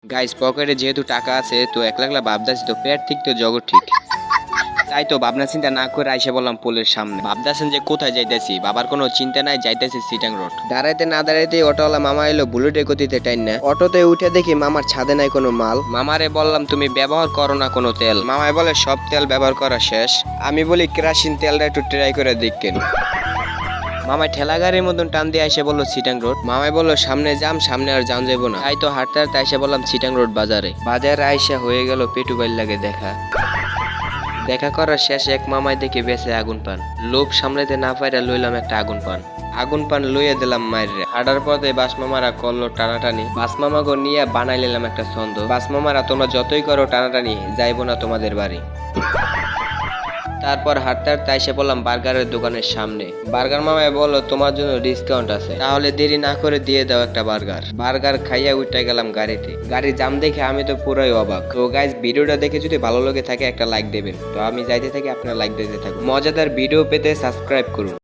Guys পকেটে যেহেতু টাকা আছে তো একলা একলা ভাবদাছি তো পেট ঠিক তো জগৎ ঠিক। তাই তো ভাবনা চিন্তা না করে আইসে বললাম পোলের সামনে। ভাবতেছেন যে কোথায় যাইতেছি, বাবার কোনো চিন্তা নাই, যাইতেছি সিটাং রোড। দাঁড়াইতে না দাঁড়াইতে অটোওয়ালা মামা এলো বুলেটের গতিতে টাইন না। অটোতে উঠে দেখি মামার ছাদে নাই কোনো মাল। মামারে বললাম তুমি ব্যবহার করো না কোনো তেল। মামায় বলে সব তেল ব্যবহার করা শেষ। আমি বলি কেরাসিন তেলটা একটু ট্রাই করে দেখেন। মামাই ঠেলা গাড়ির মতন টান দিয়ে এসে বললো সিটাং রোড। মামাই বললো সামনে যাম, সামনে আর যান যাবো না। তাই তো হাঁটতে হাঁটতে এসে বললাম সিটাং রোড বাজারে। বাজারে আইসা হয়ে গেল পেটু বাইল লাগে দেখা করার শেষে এক মামাই দেখে বেঁচে আগুন পান। লোভ সামলাইতে না পাইরা লইলাম একটা আগুন পান লইয়া দিলাম মায়ের। হাঁটার পথে বাস মামারা করলো টানাটানি। বাস মামাকে নিয়ে বানাই নিলাম একটা ছন্দ। বাস মামারা তোমরা যতই করো টানাটানি, যাইবো না তোমাদের বাড়ি। তারপর হাঁটতে হাঁটতে এসে বললাম বার্গারের দোকানের সামনে। বার্গার মামায় বললো তোমার জন্য ডিসকাউন্ট আছে, তাহলে দেরি না করে দিয়ে দাও একটা বার্গার খাইয়া উঠে গেলাম গাড়িতে। গাড়ির জাম দেখে আমি তো পুরোই অবাক। তো গাইস ভিডিওটা দেখে যদি ভালো লাগে থাকে একটা লাইক দেবেন। তো আমি যাইতে থাকি, আপনারা লাইক দিতে থাকুন। মজাদার ভিডিও পেতে সাবস্ক্রাইব করুন।